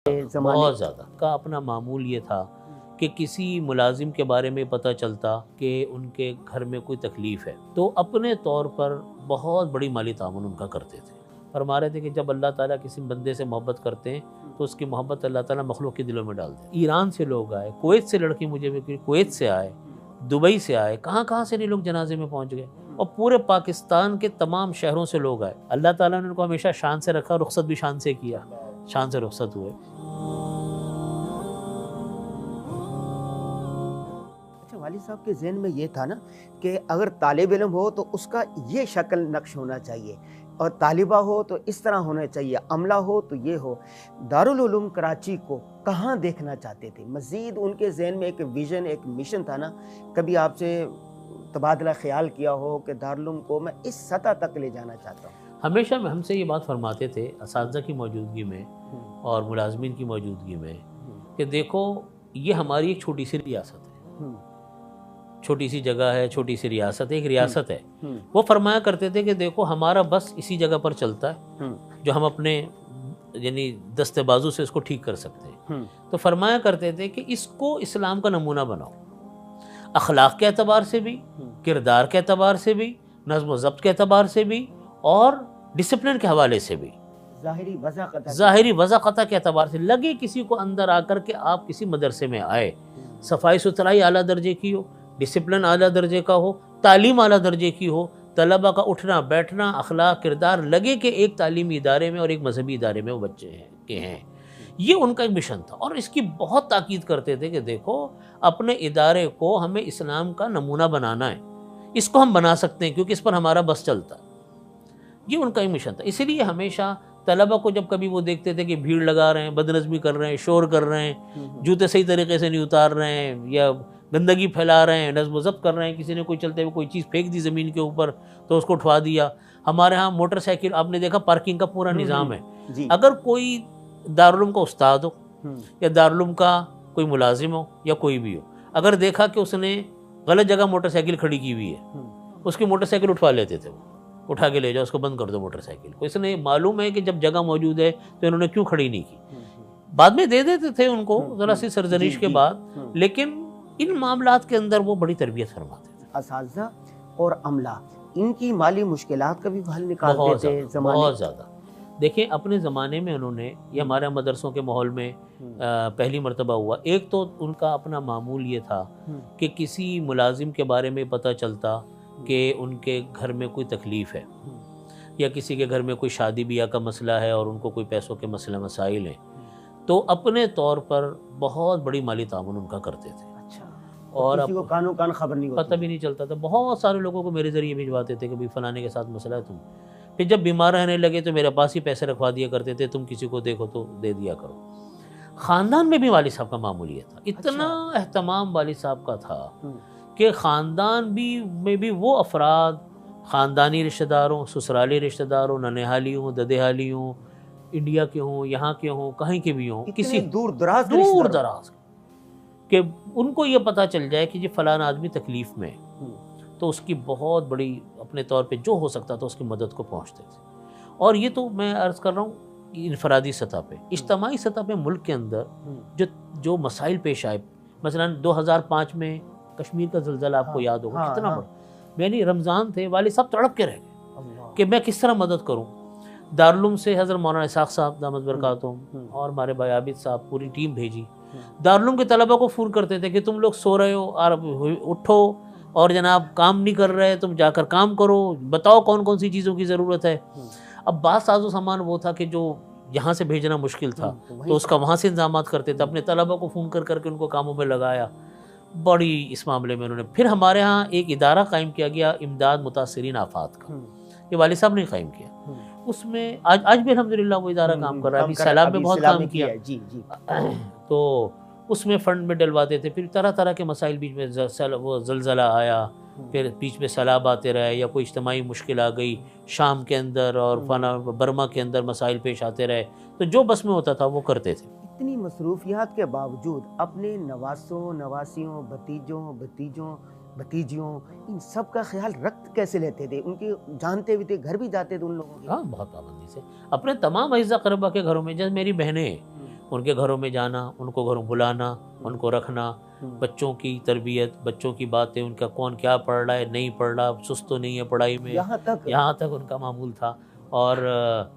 بہت زیادہ کا اپنا معمول یہ تھا کہ کسی ملازم کے بارے میں پتہ چلتا کہ ان کے گھر میں کوئی تکلیف ہے تو اپنے طور پر بہت بڑی مالی تعاون ان کا کرتے تھے۔ فرما رہے تھے کہ جب اللہ تعالیٰ کسی بندے سے محبت کرتے ہیں تو اس کی محبت اللہ تعالیٰ مخلوق کے دلوں میں ڈال دے۔ ایران سے لوگ آئے، کویت سے لڑکی مجھے بھی کویت سے آئے، دبئی سے آئے، کہاں سے نہیں لوگ جنازے میں پہنچ گئے، اور پورے پاکستان کے تمام شہروں سے لوگ آئے۔ اللہ تعالیٰ نے ان کو ہمیشہ شان سے رکھا، رخصت بھی شان سے کیا، شان سے رخصت ہوئے۔ والد صاحب کے ذہن میں یہ تھا نا کہ اگر طالب علم ہو تو اس کا یہ شکل نقش ہونا چاہیے، اور طالبہ ہو تو اس طرح ہونا چاہیے، عملہ ہو تو یہ ہو۔ دارالعلوم کراچی کو کہاں دیکھنا چاہتے تھے؟ مزید ان کے ذہن میں ایک ویژن، ایک مشن تھا نا، کبھی آپ سے تبادلہ خیال کیا ہو کہ دارالعلوم کو میں اس سطح تک لے جانا چاہتا ہوں؟ ہمیشہ ہم سے یہ بات فرماتے تھے اساتذہ کی موجودگی میں اور ملازمین کی موجودگی میں کہ دیکھو یہ ہماری ایک چھوٹی سی ریاست ہے، چھوٹی سی جگہ ہے، چھوٹی سی ریاست ہے، ایک ریاست ہے۔ وہ فرمایا کرتے تھے کہ دیکھو ہمارا بس اسی جگہ پر چلتا ہے جو ہم اپنے یعنی دست بازو سے اس کو ٹھیک کر سکتے ہیں۔ تو فرمایا کرتے تھے کہ اس کو اسلام کا نمونہ بناؤ، اخلاق کے اعتبار سے بھی، کردار کے اعتبار سے بھی، نظم و ضبط کے اعتبار سے بھی، اور ڈسپلن کے حوالے سے بھی، ظاہری وضاقتہ کے اعتبار سے۔ لگے کسی کو اندر آ کر کے آپ کسی مدرسے میں آئے، صفائی ستھرائی اعلیٰ درجے کی ہو، ڈسپلن اعلیٰ درجے کا ہو، تعلیم اعلیٰ درجے کی ہو، طلبہ کا اٹھنا بیٹھنا، اخلاق کردار، لگے کہ ایک تعلیمی ادارے میں اور ایک مذہبی ادارے میں وہ بچے ہیں۔ یہ ان کا ایک مشن تھا، اور اس کی بہت تاکید کرتے تھے کہ دیکھو اپنے ادارے کو ہمیں اسلام کا نمونہ بنانا ہے، اس کو ہم بنا سکتے ہیں کیونکہ اس پر ہمارا بس چلتا ہے۔ یہ ان کا ایک مشن تھا۔ اسی لیے ہمیشہ طلبہ کو جب کبھی وہ دیکھتے تھے کہ بھیڑ لگا رہے ہیں، بدنظمی کر رہے ہیں، شور کر رہے ہیں، جوتے صحیح طریقے سے نہیں اتار رہے ہیں، یا گندگی پھیلا رہے ہیں، نظم و ضبط کر رہے ہیں، کسی نے کوئی چلتے ہوئے کوئی چیز پھینک دی زمین کے اوپر تو اس کو اٹھوا دیا۔ ہمارے ہاں موٹر سائیکل آپ نے دیکھا پارکنگ کا پورا نظام ہے۔ اگر کوئی دارالعلوم کا استاد ہو یا دارالعلوم کا کوئی ملازم ہو یا کوئی بھی ہو، اگر دیکھا کہ اس نے غلط جگہ موٹر سائیکل کھڑی کی ہوئی ہے، اس کی موٹر سائیکل اٹھوا لیتے تھے، وہ اٹھا کے لے جاؤ، اس کو بند کر دو موٹر سائیکل کو۔ اس نے معلوم ہے کہ جب جگہ موجود ہے تو انہوں نے کیوں کھڑی نہیں کی۔ بعد میں دے دیتے تھے ان کو ذرا سی سرزنش کے بعد، لیکن ان معاملات کے اندر وہ بڑی تربیت فرماتے تھے۔ اساتذہ اور عملہ ان کی مالی مشکلات کا بھی حل نکالتے تھے بہت زیادہ۔ دیکھیں اپنے زمانے میں انہوں نے، یہ ہمارے مدرسوں کے ماحول میں پہلی مرتبہ ہوا، ایک تو ان کا اپنا معمول یہ تھا کہ کسی ملازم کے بارے میں پتہ چلتا کہ ان کے گھر میں کوئی تکلیف ہے، یا کسی کے گھر میں کوئی شادی بیاہ کا مسئلہ ہے اور ان کو کوئی پیسوں کے مسئلہ مسائل ہیں، تو اپنے طور پر بہت بڑی مالی تعاون ان کا کرتے تھے، اور کسی کو کانوں کان خبر نہیں ہوتی، پتہ بھی نہیں چلتا تھا۔ بہت سارے لوگوں کو میرے ذریعے بھجواتے تھے کہ بھی فلانے کے ساتھ مسئلہ ہے تم، پھر جب بیمار رہنے لگے تو میرے پاس ہی پیسے رکھوا دیا کرتے تھے، تم کسی کو دیکھو تو دے دیا کرو۔ خاندان میں بھی والد صاحب کا معمول یہ تھا، اتنا اہتمام والد صاحب کا تھا کہ خاندان میں بھی وہ افراد، خاندانی رشتہ داروں، سسرالی رشتہ داروں، ننہالی ہوں، ددہالی ہوں، انڈیا کے ہوں، یہاں کے ہوں، کہیں کے بھی ہوں، کسی دور دراز کہ ان کو یہ پتہ چل جائے کہ یہ فلاں آدمی تکلیف میں، تو اس کی بہت بڑی اپنے طور پہ جو ہو سکتا تھا اس کی مدد کو پہنچتے تھے۔ اور یہ تو میں عرض کر رہا ہوں انفرادی سطح پہ، اجتماعی سطح پہ ملک کے اندر جو مسائل پیش آئے، مثلا 2005 میں کشمیر کا زلزلہ آپ کو یاد ہوگا کتنا بڑا، یعنی رمضان تھے، والد صاحب تڑپ کے رہ گئے کہ میں کس طرح مدد کروں۔ دارالعلوم سے حضرت مولانا اسحاق صاحب دامت برکاتہم اور ہمارے بھائی عابد صاحب پوری ٹیم بھیجی۔ دارالعلوم کے طلبہ کو فون کرتے تھے کہ تم لوگ سو رہے ہو اور اٹھو، اور جناب کام نہیں کر رہے، تم جا کر کام کرو، بتاؤ کون کون سی چیزوں کی ضرورت ہے۔ اب بعض ساز و سامان وہ تھا کہ جو یہاں سے بھیجنا مشکل تھا تو اس کا وہاں سے انتظامات کرتے تھے، اپنے طلبہ کو فون کر کے ان کو کاموں میں لگایا۔ بڑی اس معاملے میں انہوں نے، پھر ہمارے ہاں ایک ادارہ قائم کیا گیا امداد متاثرین آفات کا، یہ والد صاحب نے قائم کیا۔ اس میں آج بھی الحمدللہ وہ ادارہ کام کر رہا ہے، ابھی سیلاب میں بہت کام کیا، تو اس میں فنڈ میں ڈلواتے تھے۔ پھر طرح طرح کے مسائل، بیچ میں وہ زلزلہ آیا، پھر بیچ میں سیلاب آتے رہے، یا کوئی اجتماعی مشکل آ گئی شام کے اندر اور برما کے اندر مسائل پیش آتے رہے، تو جو بس میں ہوتا تھا وہ کرتے تھے۔ اتنی مصروفیات کے باوجود اپنے نواسوں، نواسیوں، بھتیجوں، بھتیجیوں، ان سب کا خیال رکھ کیسے لیتے تھے؟ ان کے جانتے بھی تھے، گھر بھی جاتے تھے ان لوگوں کے؟ ہاں، بہت پابندی سے اپنے تمام اعزاء اقربا کے گھروں میں، جیسے میری بہنیں ان کے گھروں میں جانا، ان کو گھروں بلانا، ان کو رکھنا، بچوں کی تربیت، بچوں کی باتیں، ان کا کون کیا پڑھ رہا ہے نہیں پڑھ رہا، سست تو نہیں ہے پڑھائی میں، یہاں تک ان کا معمول تھا. اور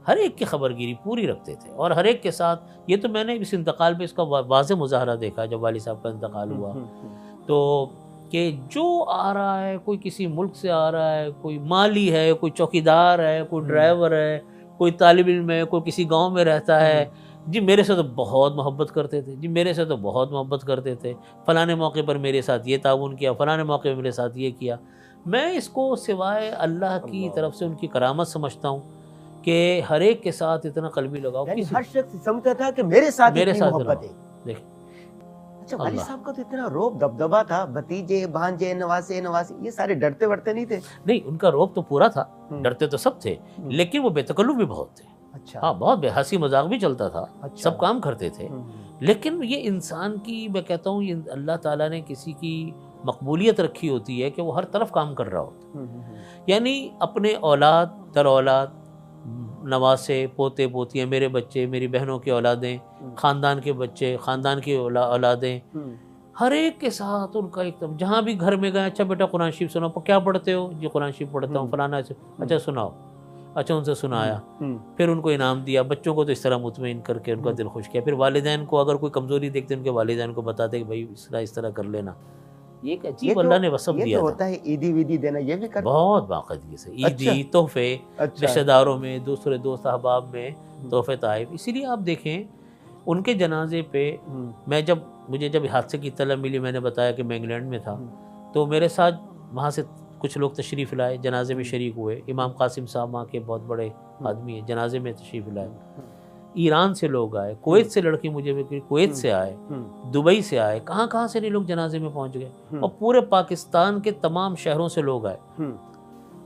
ہر ایک کی خبر گیری پوری رکھتے تھے، اور ہر ایک کے ساتھ. یہ تو میں نے اس انتقال پہ اس کا واضح مظاہرہ دیکھا جب والد صاحب کا انتقال ہوا. تو کہ جو آ رہا ہے، کوئی کسی ملک سے آ رہا ہے، کوئی مالی ہے، کوئی چوکیدار ہے، کوئی ڈرائیور ہے، کوئی طالب علم ہے، کوئی کسی گاؤں میں رہتا ہے، جی میرے سے تو بہت محبت کرتے تھے، جی میرے سے تو بہت محبت کرتے تھے، فلاں موقع پر میرے ساتھ یہ تعاون کیا، فلاں موقع پر میرے ساتھ یہ کیا. میں اس کو سوائے اللہ کی طرف سے ان کی کرامت سمجھتا ہوں کہ ہر ایک کے ساتھ اتنا قلبی لگاؤ، یعنی ہر شخص سمجھتا تھا کہ میرے ساتھ اتنی محبت ہے. دیکھ اچھا والد صاحب کا تو اتنا روب دبدبا تھا، بھتیجے بھانجے نواسے یہ سارے ڈرتے ورتے نہیں تھے؟ نہیں، ان کا روب تو پورا تھا، ڈرتے تو سب تھے، لیکن وہ بے تکلف بھی بہت تھے. ہاں، بہت بے ہنسی مذاق بھی چلتا تھا، سب کام کرتے تھے. لیکن یہ انسان کی، میں کہتا ہوں، یہ اللہ تعالیٰ نے کسی کی مقبولیت رکھی ہوتی ہے کہ وہ ہر طرف کام کر رہا ہوتا. یعنی اپنے اولاد در اولاد، نواسے، پوتے پوتیاں، میرے بچے، میری بہنوں کی اولادیں، خاندان کے بچے، خاندان کی اولادیں، ہر ایک کے ساتھ ان کا ایک دم. جہاں بھی گھر میں گئے، اچھا بیٹا قرآن شریف سناؤ. کیا پڑھتے ہو؟ جی قرآن شریف پڑھتا ہوں. فلانا سے، اچھا سناؤ. اچھا ان سے سنایا، پھر ان کو انعام دیا. بچوں کو تو اس طرح مطمئن کر کے ان کا دل خوش کیا. پھر والدین کو اگر کوئی کمزوری دیکھتے ان کے والدین کو بتاتے کہ بھائی اس طرح کر لینا. یہ ایک عجیب اللہ نے وصف دیا تھا. ہوتا ہے عیدی ویدی دینا، یہ بھی کرتے بہت باقاعدگی سے. عیدی، تحفے، رشتہ داروں میں، دوسرے دوست احباب میں تحفے تحائف. اسی لیے آپ دیکھیں ان کے جنازے پہ، مجھے جب حادثے کی اطلاع ملی، میں نے بتایا کہ میں انگلینڈ میں تھا، تو میرے ساتھ وہاں سے کچھ لوگ تشریف لائے، جنازے میں شریک ہوئے. امام قاسم صاحب وہاں کے بہت بڑے آدمی ہیں، جنازے میں تشریف لائے. ایران سے لوگ آئے، کویت سے لڑکی مجھے کویت سے آئے، دبئی سے آئے، کہاں سے نہیں لوگ جنازے میں پہنچ گئے. اور پورے پاکستان کے تمام شہروں سے لوگ آئے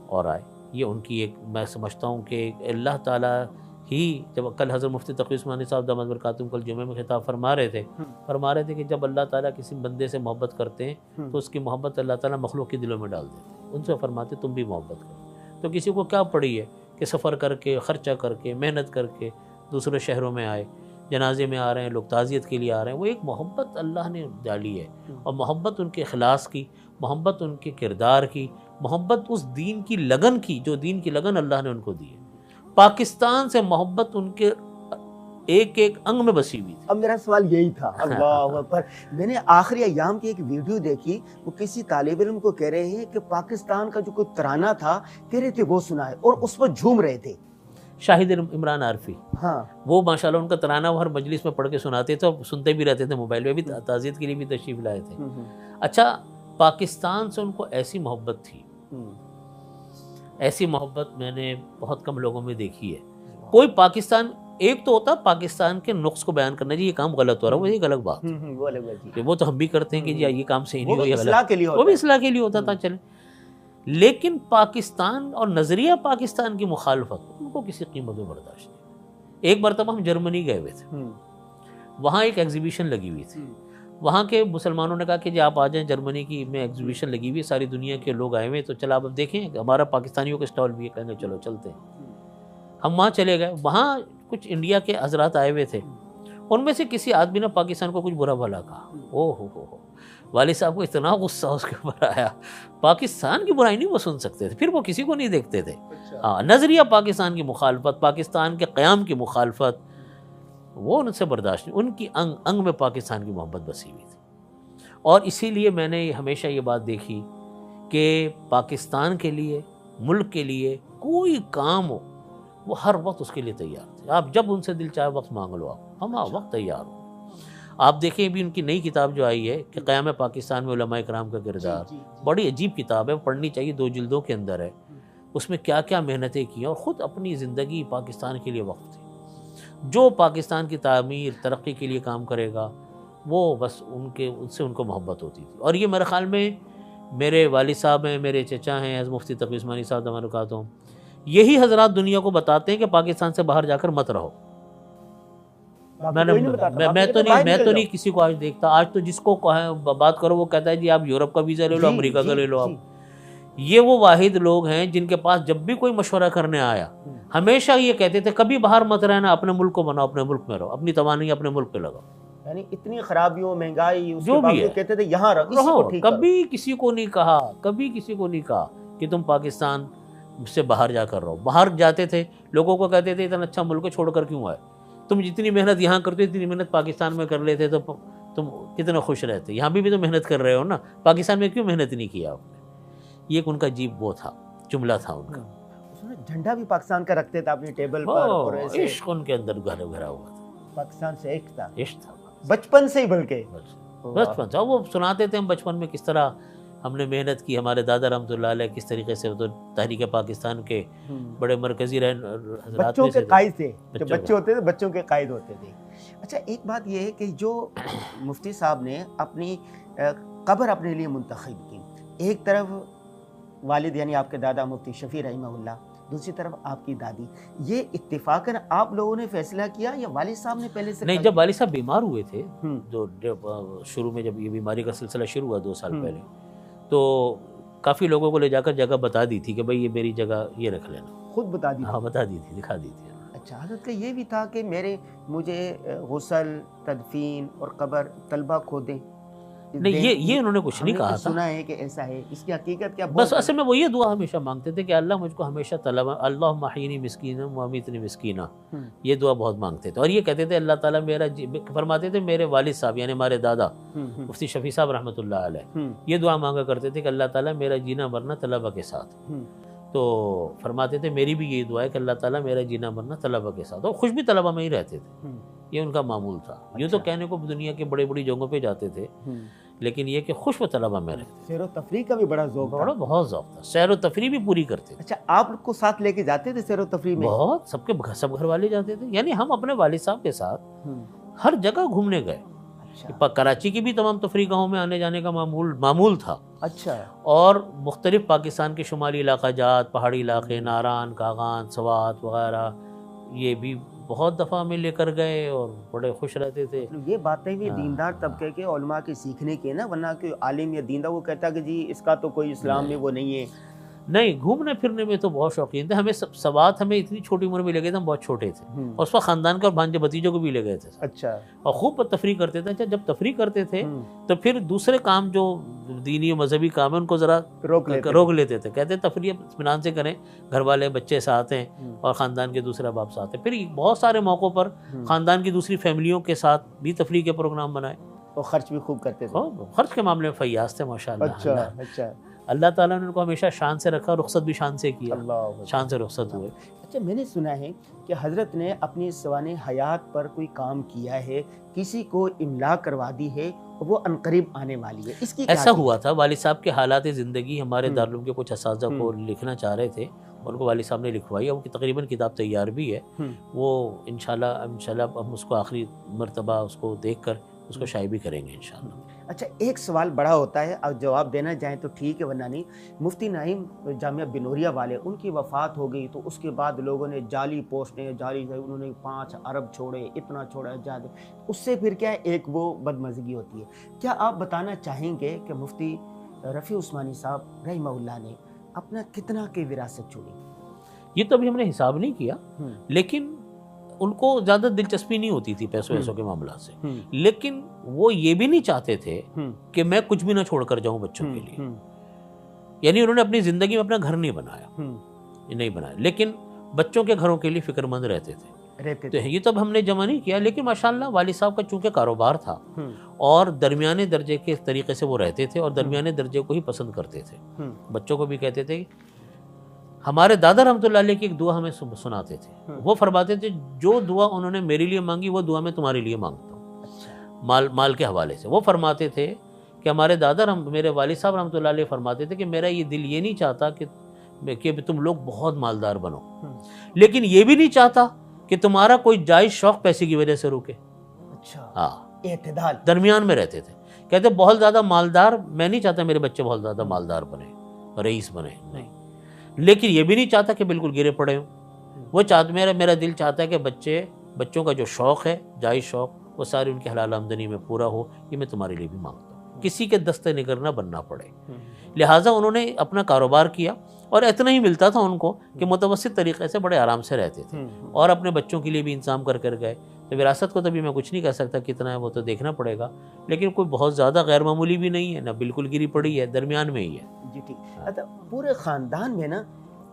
اور آئے. یہ ان کی ایک، میں سمجھتا ہوں کہ اللہ تعالیٰ ہی، جب کل حضرت مفتی تقی عثمانی صاحب دامت برکاتہم کل جمعے میں خطاب فرما رہے تھے کہ جب اللہ تعالیٰ کسی بندے سے محبت کرتے ہیں تو اس کی محبت اللہ تعالیٰ مخلوق کے دلوں میں ڈال دیتے ہیں. ان سے فرماتے تم بھی محبت کرو. تو کسی کو کیا پڑی ہے کہ سفر کر کے، خرچہ کر کے، محنت کر کے دوسرے شہروں میں آئے، جنازے میں آ رہے ہیں لوگ، تعزیت کے لیے آ رہے ہیں. وہ ایک محبت اللہ نے ڈالی ہے، اور محبت ان کے اخلاص کی، محبت ان کے کردار کی، محبت اس دین کی لگن کی، جو دین کی لگن اللہ نے ان کو دی ہے. پاکستان سے محبت ان کے ایک ایک انگ میں بسی ہوئی تھی. اب میرا سوال یہی تھا. اللہ اکبر. میں نے آخری ایام کی ایک ویڈیو دیکھی، وہ کسی طالب علم کو کہہ رہے ہیں کہ پاکستان کا جو کوئی ترانہ تھا کہہ رہے تھے وہ سنا ہے، اور اس پر جھوم رہے تھے. شاہد عمران عارفی، ہاں، وہ ماشاءاللہ ان کا ترانہ وہ ہر مجلس میں پڑھ کے سناتے تھے، اور سنتے بھی رہتے تھے. موبائل میں بھی تعزیت کے لیے بھی تشریف لائے تھے. اچھا، پاکستان سے ان کو ایسی محبت تھی، ایسی محبت میں نے بہت کم لوگوں میں دیکھی ہے. کوئی پاکستان، ایک تو ہوتا پاکستان کے نقص کو بیان کرنا، جی یہ کام غلط ہو رہا ہے، وہ ایک الگ بات ہے، وہ تو ہم بھی کرتے ہیں کہ جی یہ کام صحیح نہیں ہو، یہ غلط، وہ بھی اصلاح کے لیے ہوتا تھا. چلیں، لیکن پاکستان اور نظریہ پاکستان کی مخالفت ان کو کسی قیمت میں برداشت نہیں. ایک مرتبہ ہم جرمنی گئے ہوئے تھے، وہاں ایک ایگزیبیشن لگی ہوئی تھی. وہاں کے مسلمانوں نے کہا کہ جی آپ آ جائیں، جرمنی کی میں ایگزیبیشن لگی ہوئی ہے، ساری دنیا کے لوگ آئے ہوئے، تو چلا آپ دیکھیں، ہمارا پاکستانیوں کا اسٹال بھی ہے. کہیں گے چلو چلتے ہیں. ہم وہاں چلے گئے. وہاں کچھ انڈیا کے حضرات آئے ہوئے تھے، ان میں سے کسی آدمی نے پاکستان کو کچھ برا بھلا کہا. او ہو، والد صاحب کو اتنا غصہ اس کے اوپر آیا. پاکستان کی برائی نہیں وہ سن سکتے تھے، پھر وہ کسی کو نہیں دیکھتے تھے. ہاں، نظریہ پاکستان کی مخالفت، پاکستان کے قیام کی مخالفت، وہ ان سے برداشت نہیں. ان کی انگ انگ میں پاکستان کی محبت بسی ہوئی تھی. اور اسی لیے میں نے ہمیشہ یہ بات دیکھی کہ پاکستان کے لیے، ملک کے لیے کوئی کام ہو، وہ ہر وقت اس کے لیے تیار تھے. آپ جب ان سے دل چاہے وقت مانگ لو، آپ ہم وقت تیار ہوں. آپ دیکھیں بھی ان کی نئی کتاب جو آئی ہے کہ قیام پاکستان میں علماء کرام کا کردار، بڑی عجیب کتاب ہے، پڑھنی چاہیے، 2 جلدوں کے اندر ہے. اس میں کیا کیا محنتیں کی اور خود اپنی زندگی پاکستان کے لیے وقف تھی. جو پاکستان کی تعمیر، ترقی کے لیے کام کرے گا، وہ بس ان سے ان کو محبت ہوتی تھی. اور یہ میرے خیال میں میرے والد صاحب ہیں، میرے چچا ہیں حضرت مفتی تقی عثمانی صاحب دامت برکاتہم، یہی حضرات دنیا کو بتاتے ہیں کہ پاکستان سے باہر جا کر مت رہو. میں تو نہیں کسی کو آج دیکھتا. آج تو جس کو بات کرو وہ کہتا ہے جی آپ یورپ کا ویزا لے لو، امریکہ کا لے لو. آپ یہ وہ واحد لوگ ہیں جن کے پاس جب بھی کوئی مشورہ کرنے آیا ہمیشہ یہ کہتے تھے کبھی باہر مت رہنا، اپنے ملک کو بناؤ، اپنے ملک میں رہو، اپنی توانائی اپنے ملک پہ لگاؤ. یعنی اتنی خرابیوں، مہنگائی، اس جو کے بھی باوجود ہے کہتے تھے یہاں رہو. کبھی کسی کو نہیں کہا، کبھی کسی کو نہیں کہا کہ تم پاکستان سے باہر جا کر رہو. باہر جاتے تھے لوگوں کو کہتے تھے اتنا اچھا ملک چھوڑ کر کیوں آئے، تم جتنی محنت یہاں کرتے اتنی محنت پاکستان میں کر لیتے تو تم کتنا خوش رہتے. یہاں بھی تو محنت کر رہے ہو نا، پاکستان میں کیوں محنت نہیں کیا آپ نے. یہ ایک ان کا عجیب وہ تھا، جملہ تھا ان کا. جھنڈا بھی پاکستان کا رکھتے تھے اپنی ٹیبل پر، اور ایسے عشق ان کے اندر گھرا ہوا تھا، پاکستان سے ایک تھا، عشق تھا بچپن سے ہی. بلکہ بچپن سے وہ سناتے تھے ہم بچپن میں کس طرح ہم نے محنت کی. ہمارے دادا رحمۃ اللہ علیہ کس طریقے سے تو تحریک پاکستان کے بڑے مرکزی بچوں کے قائد تھے، جو بچے ہوتے تھے بچوں کے قائد ہوتے تھے. اچھا ایک بات یہ ہے کہ جو مفتی صاحب نے اپنی قبر اپنے لیے منتخب کی، ایک طرف والد یعنی آپ کے دادا مفتی شفیع رحمہ اللہ، دوسری طرف آپ کی دادی، یہ اتفاقاً آپ لوگوں نے فیصلہ کیا یا والد صاحب نے پہلے سے؟ نہیں، جب والد صاحب بیمار ہوئے تھے، جو شروع میں جب یہ بیماری کا سلسلہ شروع ہوا 2 سال پہلے، تو کافی لوگوں کو لے جا کر جگہ بتا دی تھی کہ بھائی یہ میری جگہ یہ رکھ لینا. خود بتا دی؟ ہاں بتا دی تھی، دکھا دی تھی. اچھا حضرت کا یہ بھی تھا کہ مجھے غسل، تدفین اور قبر طلبہ کو دیں؟ نہیں، یہ انہوں نے کچھ نہیں کہا تھا. سنا ہے کہ ایسا ہے، اس کی حقیقت کیا؟ بس اصل میں وہ یہ دعا ہمیشہ مانگتے تھے کہ اللہ مجھ کو ہمیشہ طلبہ، اللہم احیینی مسکینا وامیتنی مسکینا، یہ دعا بہت مانگتے تھے. اور یہ کہتے تھے اللہ تعالیٰ میرا فرماتے تھے میرے والد صاحب یعنی ہمارے دادا مفتی شفیع صاحب رحمۃ اللہ علیہ یہ دعا مانگا کرتے تھے کہ اللہ تعالیٰ میرا جینا مرنا طلبہ کے ساتھ. تو فرماتے تھے میری بھی یہی دعا ہے کہ اللہ تعالیٰ میرا جینا مرنا طلبہ کے ساتھ. اور خوش بھی طلبہ میں ہی رہتے تھے، یہ ان کا معمول تھا. یوں تو کہنے کو دنیا کے بڑی بڑی جگہوں پہ جاتے تھے، لیکن یہ کہ خوش و طلبہ میں رہتے. سیر و تفریح کا بھی بڑا ذوق تھا. بہت ذوق تھا، سیر و تفریح بھی پوری کرتے تھے. اچھا آپ کو ساتھ لے کے جاتے تھے سیر و تفریح میں؟ بہت، سب گھر والے جاتے تھے. یعنی ہم اپنے والد صاحب کے ساتھ ہر جگہ گھومنے گئے. کراچی کی بھی تمام تفریح گاہوں میں آنے جانے کا معمول تھا. اچھا. اور مختلف پاکستان کے شمالی علاقہ جات، پہاڑی علاقے، ناران، کاغان، سوات وغیرہ، یہ بھی بہت دفعہ ہمیں لے کر گئے اور بڑے خوش رہتے تھے. یہ باتیں بھی دیندار طبقے کے علماء کے سیکھنے کے نا، ورنہ کہ عالم یا دیندار وہ کہتا کہ جی اس کا تو کوئی اسلام میں وہ نہیں ہے. نہیں، گھومنے پھرنے میں تو بہت شوقین تھے. ہمیں سوات ہمیں اتنی چھوٹی عمر میں لے گئے تھے، ہم بہت چھوٹے تھے، اور اس وقت خاندان کا بھانجے بھتیجوں کو بھی لے گئے تھے. اچھا. اور خوب تفریح کرتے تھے. جب تفریح کرتے تھے تو پھر دوسرے کام جو دینی و مذہبی کام ہے ان کو ذرا روک لیتے تھے. کہتے تفریح اطمینان سے کریں، گھر والے بچے ساتھ ہیں اور خاندان کے دوسرے باپ ساتھ ہیں. پھر بہت سارے موقعوں پر خاندان کی دوسری فیملیوں کے ساتھ بھی تفریح کے پروگرام بنائے. اور خرچ بھی خوب کرتے تھے. خرچ کے معاملے میں فیاض تھے ماشاء اللہ. اچھا. اللہ تعالیٰ نے ان کو ہمیشہ شان سے رکھا، رخصت بھی شان سے کیا، شان سے رخصت ہوئے. اچھا میں نے سنا ہے کہ حضرت نے اپنی سوانح حیات پر کوئی کام کیا ہے، کسی کو املا کروا دی ہے، وہ عنقریب آنے والی ہے، اس کی ایسا ہوا تھا. والد صاحب کے حالات زندگی ہمارے دارالعلوم کے کچھ اساتذہ کو لکھنا چاہ رہے تھے، ان کو والد صاحب نے لکھوائی. وہ تقریباً کتاب تیار بھی ہے. وہ انشاءاللہ ہم اس کو آخری مرتبہ اس کو دیکھ کر اس کو شائع بھی کریں گے انشاءاللہ. اچھا ایک سوال بڑا ہوتا ہے، اب جواب دینا چاہیں تو ٹھیک ہے ورنہ نہیں. مفتی نعیم جامعہ بنوریا والے، ان کی وفات ہو گئی تو اس کے بعد لوگوں نے جعلی پوسٹیں، انہوں نے 5 ارب چھوڑے، اتنا چھوڑا جادے. اس سے پھر کیا ایک وہ بدمزگی ہوتی ہے. کیا آپ بتانا چاہیں گے کہ مفتی رفیع عثمانی صاحب رحمہ اللہ نے اپنا کتنا کی وراثت چھوڑی؟ یہ تو ابھی ہم نے حساب نہیں کیا، لیکن ان کو زیادہ دلچسپی نہیں ہوتی تھی پیسوں کے معاملات سے. لیکن وہ یہ بھی نہیں چاہتے تھے کہ میں کچھ بھی نہ چھوڑ کر جاؤں بچوں کے لیے. یعنی انہوں نے اپنی زندگی میں اپنا گھر نہیں بنایا، لیکن بچوں کے گھروں کے لیے فکر مند رہتے تھے. یہ تو ہم نے جمع نہیں کیا، لیکن ماشاءاللہ والد صاحب کا چونکہ کاروبار تھا اور درمیانے درجے کے طریقے سے وہ رہتے تھے اور درمیانے درجے کو ہی پسند کرتے تھے. بچوں کو بھی کہتے تھے. ہمارے دادا رحمۃ اللہ علیہ کی ایک دعا ہمیں سناتے تھے. وہ فرماتے تھے جو دعا انہوں نے میرے لیے مانگی وہ دعا میں تمہارے لیے مانگتا ہوں. مال کے حوالے سے وہ فرماتے تھے کہ ہمارے میرے والد صاحب رحمۃ اللہ علیہ فرماتے تھے کہ میرا یہ دل یہ نہیں چاہتا کہ تم لوگ بہت مالدار بنو، لیکن یہ بھی نہیں چاہتا کہ تمہارا کوئی جائز شوق پیسے کی وجہ سے رکے. ہاں، اعتدال، درمیان میں رہتے تھے. کہتے بہت زیادہ مالدار میں نہیں چاہتا میرے بچے بہت زیادہ مالدار بنے، رئیس بنے، نہیں. لیکن یہ بھی نہیں چاہتا کہ بالکل گرے پڑے ہوں. وہ میرا دل چاہتا ہے کہ بچوں کا جو شوق ہے، جائز شوق، وہ ساری ان کی حلال آمدنی میں پورا ہو. یہ میں تمہارے لیے بھی مانگتا ہوں. کسی کے دستے نگر نہ بننا پڑے. لہٰذا انہوں نے اپنا کاروبار کیا اور اتنا ہی ملتا تھا ان کو کہ متوسط طریقے سے بڑے آرام سے رہتے تھے اور اپنے بچوں کے لیے بھی انتظام کر گئے. تو وراثت کو تو بھی میں کچھ نہیں کہہ سکتا کتنا ہے، وہ تو دیکھنا پڑے گا، لیکن کوئی بہت زیادہ غیر معمولی بھی نہیں ہے، نہ بالکل گری پڑی ہے، درمیان میں ہی ہے. جی ٹھیک. پورے خاندان میں نا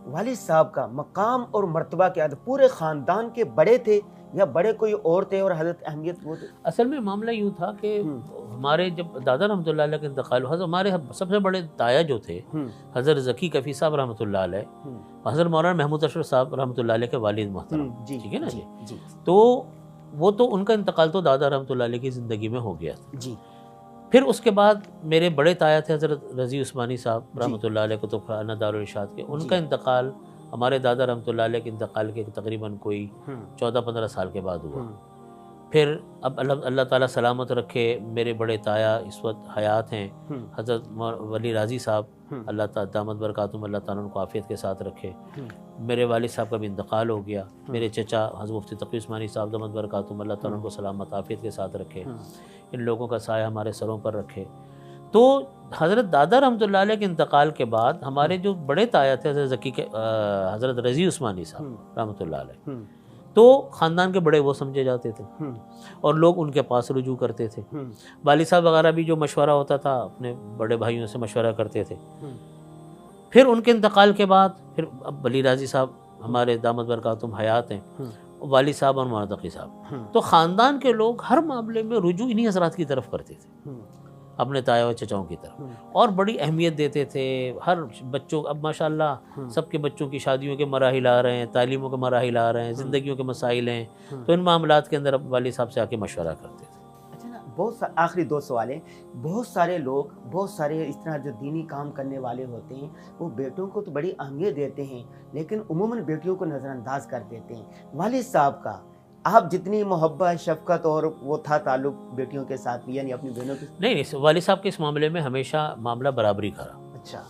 والد صاحب کا مقام اور مرتبہ کیا تھا؟ پورے خاندان کے بڑے تھے یا بڑے کوئی اور تھے اور حضرت اہمیت وہ تھے؟ اصل میں معاملہ یوں تھا کہ ہمارے جب دادا رحمۃ اللہ علیہ کا انتقال ہوا، ہمارے سب سے بڑے تایا جو تھے حضرت ذکی کفی صاحب رحمۃ اللہ علیہ، حضرت مولانا محمود اشرف صاحب رحمۃ اللہ علیہ کے والد محترم، ٹھیک ہے نا جی. تو وہ تو ان کا انتقال تو دادا رحمۃ اللہ علیہ کی زندگی میں ہو گیا تھا جی. پھر اس کے بعد میرے بڑے تایا تھے حضرت رضی عثمانی صاحب رحمۃ اللہ علیہ کتب خانہ دارالارشاد کے، ان کا انتقال ہمارے دادا رحمۃ اللہ علیہ کے انتقال کے تقریباً کوئی 14-15 سال کے بعد ہوا. پھر اب اللہ تعالیٰ سلامت رکھے، میرے بڑے تایا اس وقت حیات ہیں، حضرت ولی راضی صاحب، اللہ تعالیٰ دامت برکاتہم، اللہ تعالیٰ ان کو عافیت کے ساتھ رکھے. میرے والد صاحب کا بھی انتقال ہو گیا. میرے چچا حضرت مفتی تقی عثمانی صاحب دامت برکاتہم، اللہ تعالیٰ ان کو سلامت عافیت کے ساتھ رکھے، ان لوگوں کا سایہ ہمارے سروں پر رکھے. تو حضرت دادا رحمۃ اللہ علیہ کے انتقال کے بعد ہمارے جو بڑے تایا تھے حضرت ذکی کے حضرت رضی عثمانی صاحب رحمۃ اللہ علیہ، تو خاندان کے بڑے وہ سمجھے جاتے تھے اور لوگ ان کے پاس رجوع کرتے تھے. والد صاحب وغیرہ بھی جو مشورہ ہوتا تھا اپنے بڑے بھائیوں سے مشورہ کرتے تھے. پھر ان کے انتقال کے بعد پھر اب ولی راضی صاحب ہمارے دامت برکاتہم حیات ہیں، والد صاحب اور مولانا تقی صاحب، تو خاندان کے لوگ ہر معاملے میں رجوع انہی حضرات کی طرف کرتے تھے، اپنے تایا و چچاؤں کی طرف، اور بڑی اہمیت دیتے تھے. ہر بچوں، اب ماشاءاللہ سب کے بچوں کی شادیوں کے مراحل آ رہے ہیں، تعلیموں کے مراحل آ رہے ہیں، زندگیوں کے مسائل ہیں، تو ان معاملات کے اندر اب والد صاحب سے آ کے مشورہ کرتے تھے. اچھا نا، بہت آخری 2 سوال ہیں. بہت سارے لوگ، بہت سارے اس طرح جو دینی کام کرنے والے ہوتے ہیں، وہ بیٹوں کو تو بڑی اہمیت دیتے ہیں لیکن عموماً بیٹیوں کو نظر انداز کر دیتے ہیں. والد صاحب کا آپ جتنی محبت، شفقت اور وہ تھا تعلق بیٹیوں کے ساتھ بھی، یعنی اپنی بہنوں کے؟ نہیں، والد صاحب کے اس معاملے میں ہمیشہ معاملہ برابری کا رہا. اچھا.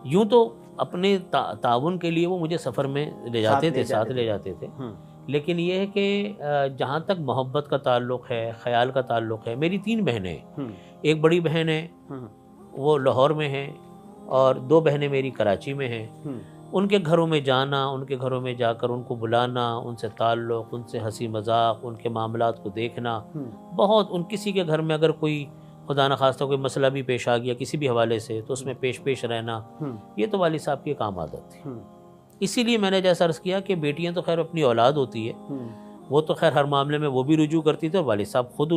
یوں تو اپنے تعاون کے لیے وہ مجھے سفر میں لے جاتے تھے، ساتھ لے جاتے تھے، لیکن یہ ہے کہ جہاں تک محبت کا تعلق ہے، خیال کا تعلق ہے، میری 3 بہنیں ہیں. ایک بڑی بہن ہے وہ لاہور میں ہے اور 2 بہنیں میری کراچی میں ہیں. ان کے گھروں میں جانا، ان کے گھروں میں جا کر ان کو بلانا، ان سے تعلق، ان سے ہنسی مذاق، ان کے معاملات کو دیکھنا، بہت ان کسی کے گھر میں اگر کوئی خدا نخواستہ کوئی مسئلہ بھی پیش آ گیا کسی بھی حوالے سے تو اس میں پیش رہنا، یہ تو والد صاحب کی ایک عام عادت تھی. اسی لیے میں نے جیسا عرض کیا کہ بیٹیاں تو خیر اپنی اولاد ہوتی ہے، وہ تو خیر ہر معاملے میں وہ بھی رجوع کرتی تھی اور والد صاحب خود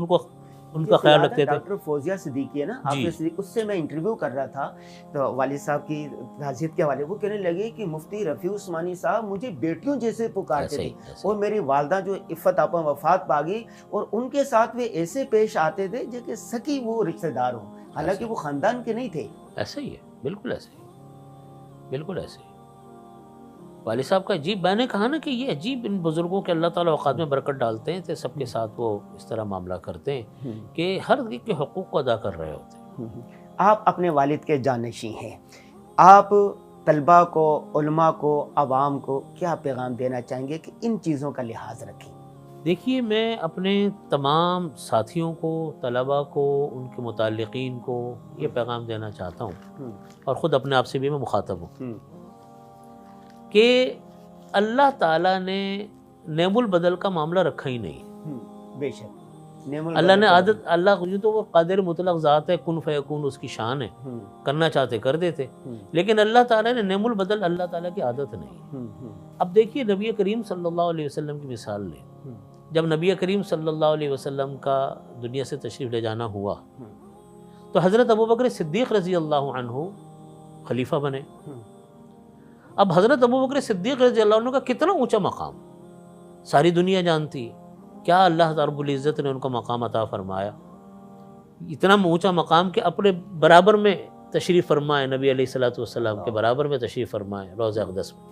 ان کا خیال رکھتے تھے. ڈاکٹر فوزیہ صدیقی ہے نا، حافظ صدیقی، اس سے میں انٹرویو کر رہا تھا تو والد صاحب کی تعزیت کے حوالے وہ کہنے لگے کہ مفتی رفیع عثمانی صاحب مجھے بیٹیوں جیسے پکارتے تھے، اور میری والدہ جو عفت آپا وفات پا گئی اور ان کے ساتھ وہ ایسے پیش آتے تھے جیسے سکی وہ رشتہ دار ہوں، حالانکہ وہ خاندان کے نہیں تھے. ایسا ہی ہے، بالکل ایسے ہی، بالکل ایسے ہی والد صاحب کا عجیب. میں نے کہا نا کہ یہ عجیب، ان بزرگوں کے اللہ تعالیٰ اوقات میں برکت ڈالتے ہیں تو سب کے ساتھ وہ اس طرح معاملہ کرتے ہیں کہ ہر ایک کے حقوق کو ادا کر رہے ہوتے ہیں. آپ اپنے والد کے جانشین ہیں، آپ طلباء کو، علماء کو، عوام کو کیا پیغام دینا چاہیں گے کہ ان چیزوں کا لحاظ رکھیں؟ دیکھیے، میں اپنے تمام ساتھیوں کو، طلباء کو، ان کے متعلقین کو یہ پیغام دینا چاہتا ہوں اور خود اپنے آپ سے بھی میں مخاطب ہوں کہ اللہ تعالیٰ نے نعم البدل کا معاملہ رکھا ہی نہیں. بے شک اللہ نے عادت، اللہ تو وہ قادر مطلق ذات ہے، کن فیکون اس کی شان ہے، کرنا چاہتے کر دیتے، لیکن اللہ تعالیٰ نے نعم البدل اللہ تعالیٰ کی عادت نہیں. اب دیکھیے نبی کریم صلی اللہ علیہ وسلم کی مثال لیں. جب نبی کریم صلی اللہ علیہ وسلم کا دنیا سے تشریف لے جانا ہوا تو حضرت ابوبکر صدیق رضی اللہ عنہ خلیفہ بنے. اب حضرت ابوبکر صدیق رضی اللہ عنہ کا کتنا اونچا مقام ساری دنیا جانتی، کیا اللہ رب العزت نے ان کو مقام عطا فرمایا، اتنا اونچا مقام کہ اپنے برابر میں تشریف فرمائے، نبی علیہ الصلوۃ والسلام کے برابر میں تشریف فرمائے روضہ اقدس میں.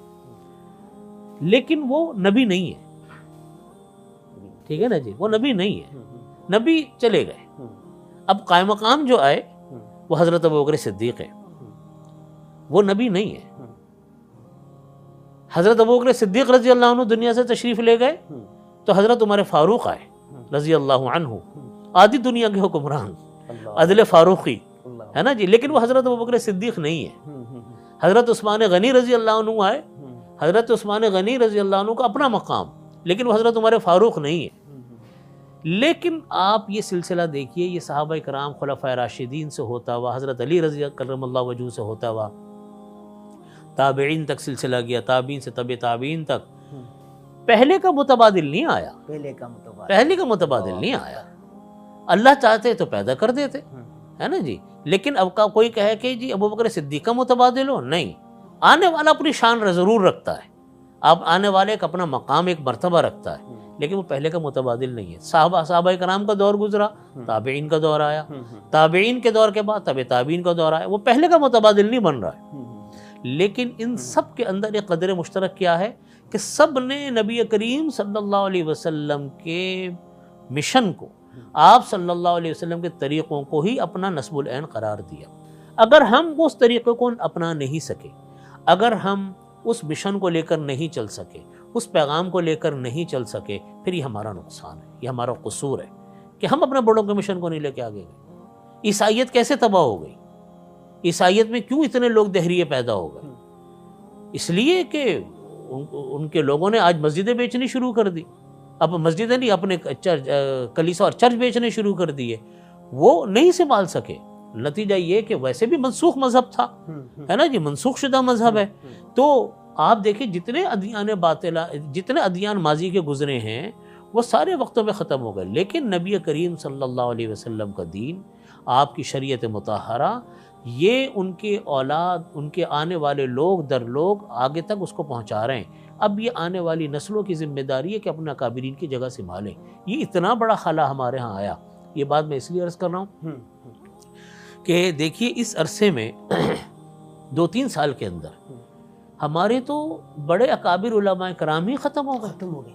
لیکن وہ نبی نہیں ہے، ٹھیک ہے نا جی، وہ نبی نہیں ہے، نبی چلے گئے. اب قائم مقام جو آئے وہ حضرت ابوبکر صدیق ہے، وہ نبی نہیں ہے. حضرت ابوبکر صدیق رضی اللہ عنہ دنیا سے تشریف لے گئے تو حضرت عمر فاروق آئے رضی اللہ عنہ، آدھی دنیا کے حکمران، عدل فاروقی ہے نا جی، لیکن وہ حضرت ابوبکر صدیق نہیں ہے. حضرت عثمان غنی رضی اللہ عنہ آئے، حضرت عثمان غنی رضی اللہ عنہ کا اپنا مقام، لیکن وہ حضرت عمر فاروق نہیں ہے. لیکن آپ یہ سلسلہ دیکھیے، یہ صحابہ کرام خلفائے راشدین سے ہوتا ہوا، حضرت علی رضی کرم اللہ وجہہ سے ہوتا ہوا، تابعین تک سلسلہ گیا، تابعین سے طب تابعین تک. پہلے کا متبادل نہیں آیا، پہلے کا متبادل نہیں آیا. اللہ چاہتے تو پیدا کر دیتے، ہے نا جی. لیکن اب کا کوئی کہے کہ جی ابوبکر صدیق کا متبادل ہو، نہیں. آنے والا اپنی شان ضرور رکھتا ہے، اب آنے والے کا اپنا مقام ایک مرتبہ رکھتا ہے، لیکن وہ پہلے کا متبادل نہیں ہے. صحابہ کرام کا دور گزرا، تابعین کا دور آیا، تابعین کے دور کے بعد طب تابعین کا دور آیا. وہ پہلے کا متبادل نہیں بن رہا ہے. لیکن ان سب کے اندر ایک قدر مشترک کیا ہے کہ سب نے نبی کریم صلی اللہ علیہ وسلم کے مشن کو، آپ صلی اللہ علیہ وسلم کے طریقوں کو ہی اپنا نصب العین قرار دیا. اگر ہم اس طریقے کو اپنا نہیں سکے، اگر ہم اس مشن کو لے کر نہیں چل سکے، اس پیغام کو لے کر نہیں چل سکے، پھر یہ ہمارا نقصان ہے، یہ ہمارا قصور ہے کہ ہم اپنے بڑوں کے مشن کو نہیں لے کے آگے گئے. عیسائیت کیسے تباہ ہو گئی؟ عیسائیت میں کیوں اتنے لوگ دہریے پیدا ہو گئے؟ اس لیے کہ ان کے لوگوں نے آج مسجدیں بیچنی شروع کر دی. اب مسجدیں نہیں، اپنے کلیسا اور چرچ بیچنے شروع کر دیے. وہ نہیں سنبھال سکے. نتیجہ یہ کہ ویسے بھی منسوخ مذہب تھا، ہے نا جی، منسوخ شدہ مذہب ہے. تو آپ دیکھیں جتنے ادیان باطلہ، جتنے ادیان ماضی کے گزرے ہیں وہ سارے وقتوں میں ختم ہو گئے. لیکن نبی کریم صلی اللہ علیہ وسلم کا دین، آپ کی شریعت مطہرہ، یہ ان کے اولاد، ان کے آنے والے لوگ در لوگ آگے تک اس کو پہنچا رہے ہیں. اب یہ آنے والی نسلوں کی ذمہ داری ہے کہ اپنا اکابرین کی جگہ سنبھالیں. یہ اتنا بڑا خلا ہمارے ہاں آیا. یہ بات میں اس لیے عرض کر رہا ہوں کہ دیکھیے اس عرصے میں 2-3 سال کے اندر ہمارے تو بڑے اکابر علماء کرام ہی ختم ہو گئے.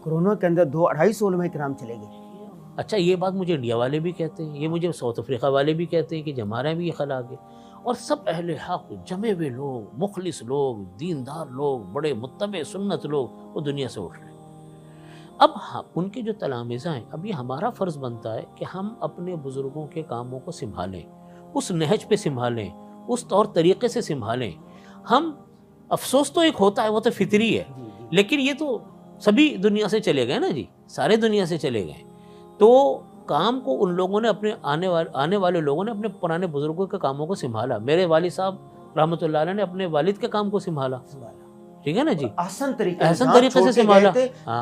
کورونا کے اندر 200-250 علماء کرام چلے گئے. اچھا، یہ بات مجھے انڈیا والے بھی کہتے ہیں، یہ مجھے ساؤتھ افریقہ والے بھی کہتے ہیں کہ ہمارے بھی یہ خلا آ گئے. اور سب اہل حق، جمے ہوئے لوگ، مخلص لوگ، دیندار لوگ، بڑے متبع سنت لوگ وہ دنیا سے اٹھ رہے ہیں. اب ان کے جو تلامذہ ہیں، اب یہ ہمارا فرض بنتا ہے کہ ہم اپنے بزرگوں کے کاموں کو سنبھالیں، اس نہج پہ سنبھالیں، اس طور طریقے سے سنبھالیں. ہم افسوس تو ایک ہوتا ہے، وہ تو فطری ہے، لیکن یہ تو سبھی دنیا سے چلے گئے نا جی، سارے دنیا سے چلے گئے. تو کام کو ان لوگوں نے اپنے آنے والے لوگوں نے اپنے پرانے بزرگوں کے کاموں کو سنبھالا. میرے والد صاحب رحمۃ اللہ علیہ نے اپنے والد کے کام کو سنبھالا، ٹھیک ہے نا جی، آسان طریقے سے سنبھالا،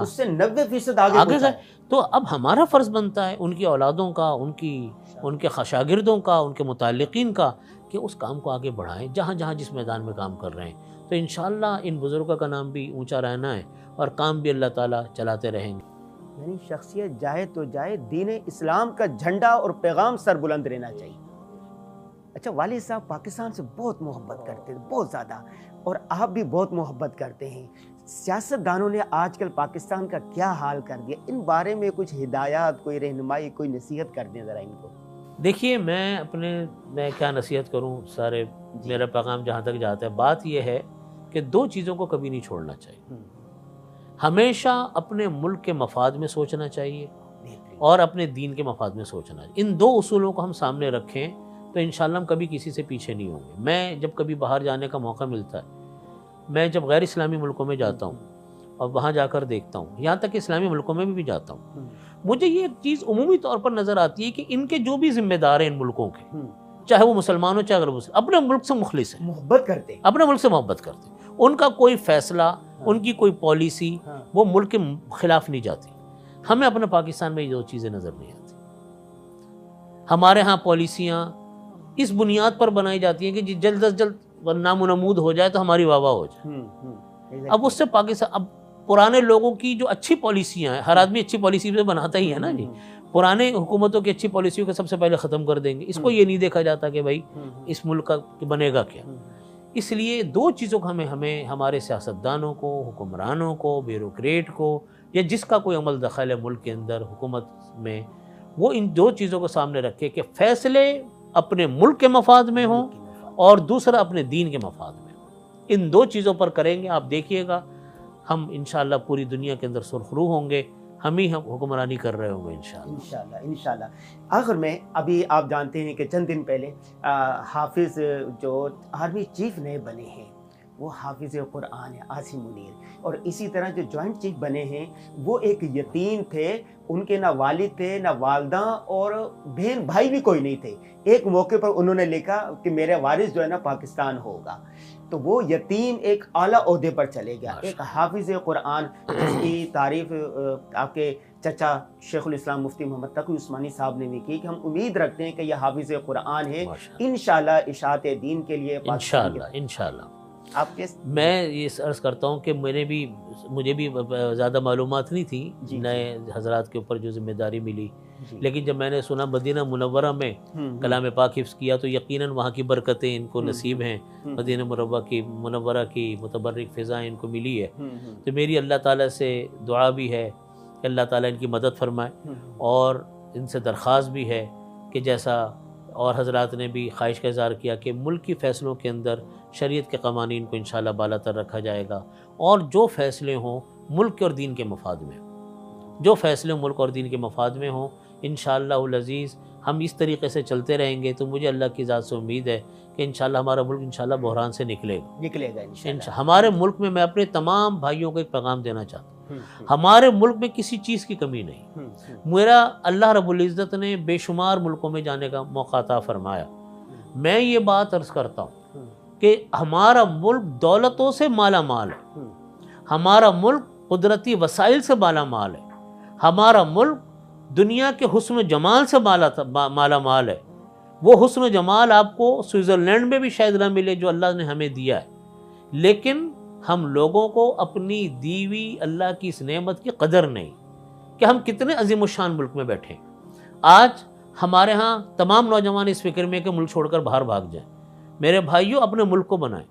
اس سے 90% آگے گئے. تو اب ہمارا فرض بنتا ہے ان کی اولادوں کا، ان کے شاگردوں کا، ان کے متعلقین کا، کہ اس کام کو آگے بڑھائیں جہاں جہاں جس میدان میں کام کر رہے ہیں. تو انشاءاللہ ان بزرگوں کا نام بھی اونچا رہنا ہے اور کام بھی اللہ تعالیٰ چلاتے رہیں گے. یعنی شخصیت جائے تو جائے، دین اسلام کا جھنڈا اور پیغام سر بلند رہنا چاہیے. اچھا، والد صاحب پاکستان سے بہت محبت کرتے ہیں، بہت زیادہ، اور آپ بھی بہت محبت کرتے ہیں. سیاست دانوں نے آج کل پاکستان کا کیا حال کر دیا، ان بارے میں کچھ ہدایات، کوئی رہنمائی، کوئی نصیحت کر دیں ذرا ان کو. دیکھیے میں کیا نصیحت کروں، سارے میرا پیغام جہاں تک جاتا ہے، بات یہ ہے کہ 2 چیزوں کو کبھی نہیں چھوڑنا چاہیے. ہمیشہ اپنے ملک کے مفاد میں سوچنا چاہیے اور اپنے دین کے مفاد میں سوچنا چاہیے. ان 2 اصولوں کو ہم سامنے رکھیں تو انشاءاللہ ہم کبھی کسی سے پیچھے نہیں ہوں گے. میں جب کبھی باہر جانے کا موقع ملتا ہے، میں جب غیر اسلامی ملکوں میں جاتا ہوں اور وہاں جا کر دیکھتا ہوں، یہاں تک کہ اسلامی ملکوں میں بھی جاتا ہوں، مجھے یہ چیز عمومی طور پر نظر آتی ہے کہ ان کے جو بھی ذمہ دار ہیں ان ملکوں کے، چاہے وہ مسلمان ہو چاہے غیر مسلم، اپنے ملک سے مخلص ہیں، محبت کرتے ہیں، اپنے ملک سے محبت کرتے ہیں. ان کا کوئی فیصلہ، ان کی کوئی پالیسی وہ ملک کے خلاف نہیں جاتی. ہمیں اپنے پاکستان میں یہ 2 چیزیں نظر نہیں آتی. ہمارے ہاں پالیسیاں اس بنیاد پر بنائی جاتی ہیں کہ جلد از جلد نام و نمود ہو جائے تو ہماری واہ واہ ہو جائے. اب اس سے پاکستان، اب پرانے لوگوں کی جو اچھی پالیسیاں ہیں، ہر آدمی اچھی پالیسی سے بناتا ہی ہے نا جی، پرانے حکومتوں کی اچھی پالیسیوں کو سب سے پہلے ختم کر دیں گے. اس کو یہ نہیں دیکھا جاتا کہ بھائی اس ملک کا بنے گا کیا. اس لیے 2 چیزوں کو ہمیں ہمارے سیاستدانوں کو، حکمرانوں کو، بیوروکریٹ کو، یا جس کا کوئی عمل دخل ہے ملک کے اندر حکومت میں، وہ ان 2 چیزوں کو سامنے رکھے کہ فیصلے اپنے ملک کے مفاد میں ہوں اور دوسرا اپنے دین کے مفاد میں ہوں. ان 2 چیزوں پر کریں گے، آپ دیکھیے گا ہم انشاءاللہ پوری دنیا کے اندر سرخرو ہوں گے. ہم ہی حکمرانی کر رہے ہوں گے انشاءاللہ۔ انشاءاللہ۔ آخر میں ابھی آپ جانتے ہیں کہ چند دن پہلے حافظ جو آرمی چیف نئے بنے ہیں وہ حافظ قرآن ہے عاصم منیر، اور اسی طرح جو جوائنٹ چیف بنے ہیں وہ ایک یتیم تھے، ان کے نہ والد تھے نہ والدہ اور بہن بھائی بھی کوئی نہیں تھے۔ ایک موقع پر انہوں نے لکھا کہ میرا وارث جو ہے نا پاکستان ہوگا، تو وہ یتیم ایک اعلیٰ عہدے پر چلے گیا، ایک حافظ قرآن جس کی تعریف آپ کے چچا شیخ الاسلام مفتی محمد تقی عثمانی صاحب نے بھی کی کہ ہم امید رکھتے ہیں کہ یہ حافظ قرآن ہے انشاءاللہ اشاعت دین کے لیے انشاءاللہ۔ آپ کے میں یہ عرض کرتا ہوں کہ مجھے بھی زیادہ معلومات نہیں تھی نئے حضرات کے اوپر جو ذمہ داری ملی، لیکن جب میں نے سنا مدینہ منورہ میں کلام پاک حفظ کیا تو یقیناً وہاں کی برکتیں ان کو نصیب ہیں، مدینہ منورہ کی متبرک فضائیں ان کو ملی ہے، تو میری اللہ تعالیٰ سے دعا بھی ہے کہ اللہ تعالیٰ ان کی مدد فرمائے، اور ان سے درخواست بھی ہے کہ جیسا اور حضرات نے بھی خواہش کا اظہار کیا کہ ملکی فیصلوں کے اندر شریعت کے قوانین کو انشاءاللہ بالا تر رکھا جائے گا، اور جو فیصلے ہوں ملک اور دین کے مفاد میں، جو فیصلے ملک اور دین کے مفاد میں ہوں انشاءاللہ العزیز ہم اس طریقے سے چلتے رہیں گے تو مجھے اللہ کی ذات سے امید ہے کہ انشاءاللہ ہمارا ملک انشاءاللہ بحران سے نکلے گا انشاءاللہ۔ ہمارے ملک میں اپنے تمام بھائیوں کو ایک پیغام دینا چاہتا ہوں، ہمارے ملک میں کسی چیز کی کمی نہیں، میرا اللہ رب العزت نے بے شمار ملکوں میں جانے کا موقع عطا فرمایا، میں یہ بات عرض کرتا ہوں کہ ہمارا ملک دولتوں سے مالا مال ہے، ہمارا ملک قدرتی وسائل سے مالا مال ہے، ہمارا ملک دنیا کے حسن و جمال سے مالا مال ہے، وہ حسن و جمال آپ کو سوئٹزرلینڈ میں بھی شاید نہ ملے جو اللہ نے ہمیں دیا ہے، لیکن ہم لوگوں کو اپنی دیوی اللہ کی اس نعمت کی قدر نہیں کہ ہم کتنے عظیم الشان ملک میں بیٹھے ہیں۔ آج ہمارے ہاں تمام نوجوان اس فکر میں کہ ملک چھوڑ کر باہر بھاگ جائیں، میرے بھائیوں اپنے ملک کو بنائیں۔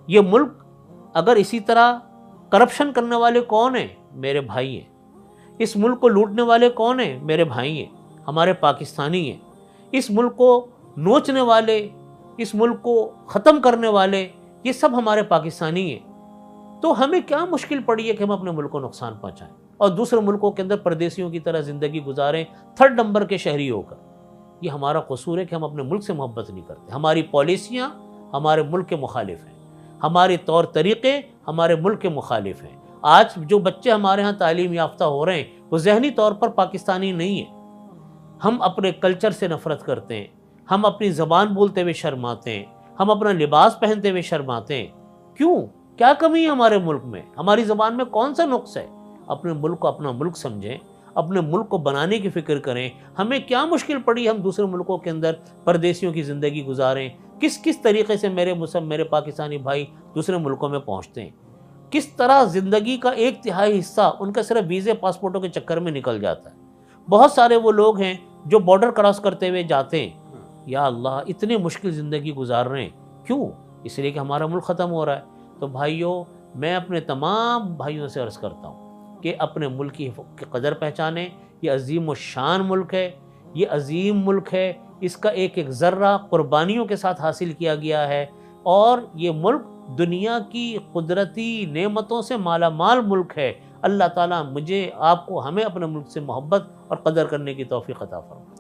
یہ ملک اگر اسی طرح کرپشن کرنے والے کون ہیں؟ میرے بھائی ہیں۔ اس ملک کو لوٹنے والے کون ہیں؟ میرے بھائی ہیں، ہمارے پاکستانی ہیں۔ اس ملک کو نوچنے والے، اس ملک کو ختم کرنے والے، یہ سب ہمارے پاکستانی ہیں۔ تو ہمیں کیا مشکل پڑی ہے کہ ہم اپنے ملک کو نقصان پہنچائیں اور دوسرے ملکوں کے اندر پردیسیوں کی طرح زندگی گزاریں 3rd نمبر کے شہری ہو کر؟ یہ ہمارا قصور ہے کہ ہم اپنے ملک سے محبت نہیں کرتے، ہماری پالیسیاں ہمارے ملک کے مخالف ہیں، ہمارے طور طریقے ہمارے ملک کے مخالف ہیں۔ آج جو بچے ہمارے ہاں تعلیم یافتہ ہو رہے ہیں وہ ذہنی طور پر پاکستانی نہیں ہیں، ہم اپنے کلچر سے نفرت کرتے ہیں، ہم اپنی زبان بولتے ہوئے شرماتے ہیں، ہم اپنا لباس پہنتے ہوئے شرماتے ہیں۔ کیوں؟ کیا کمی ہے ہمارے ملک میں؟ ہماری زبان میں کون سا نقص ہے؟ اپنے ملک کو اپنا ملک سمجھیں، اپنے ملک کو بنانے کی فکر کریں۔ ہمیں کیا مشکل پڑی ہم دوسرے ملکوں کے اندر پردیسیوں کی زندگی گزاریں؟ کس طریقے سے میرے پاکستانی بھائی دوسرے ملکوں میں پہنچتے ہیں، کس طرح زندگی کا 1/3 حصہ ان کا صرف ویزے پاسپورٹوں کے چکر میں نکل جاتا ہے۔ بہت سارے وہ لوگ ہیں جو بارڈر کراس کرتے ہوئے جاتے ہیں، یا اللہ اتنے مشکل زندگی گزار رہے ہیں، کیوں؟ اس لیے کہ ہمارا ملک ختم ہو رہا ہے۔ تو بھائیوں، میں اپنے تمام بھائیوں سے عرض کرتا ہوں کہ اپنے ملک کی قدر پہچانیں۔ یہ عظیم الشان ملک ہے، یہ عظیم ملک ہے، اس کا ایک ایک ذرہ قربانیوں کے ساتھ حاصل کیا گیا ہے، اور یہ ملک دنیا کی قدرتی نعمتوں سے مالا مال ملک ہے۔ اللہ تعالیٰ مجھے، آپ کو، ہمیں اپنے ملک سے محبت اور قدر کرنے کی توفیق عطا فرمائے۔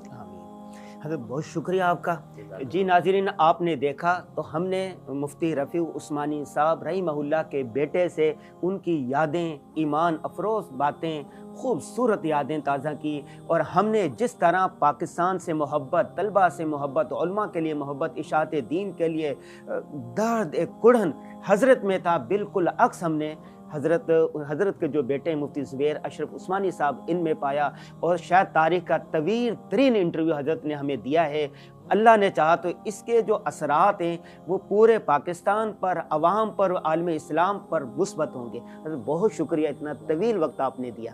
حضرت بہت شکریہ آپ کا۔ جی ناظرین، آپ نے دیکھا تو ہم نے مفتی رفیع عثمانی صاحب رحمہ اللہ کے بیٹے سے ان کی یادیں، ایمان افروز باتیں، خوبصورت یادیں تازہ کی، اور ہم نے جس طرح پاکستان سے محبت، طلبہ سے محبت، علماء کے لیے محبت، اشاعت دین کے لیے درد ایک کڑھن حضرت میں تھا، بالکل عکس ہم نے حضرت کے جو بیٹے مفتی زبیر اشرف عثمانی صاحب ان میں پایا، اور شاید تاریخ کا طویل ترین انٹرویو حضرت نے ہمیں دیا ہے۔ اللہ نے چاہا تو اس کے جو اثرات ہیں وہ پورے پاکستان پر، عوام پر، عالم اسلام پر مثبت ہوں گے۔ حضرت بہت شکریہ، اتنا طویل وقت آپ نے دیا۔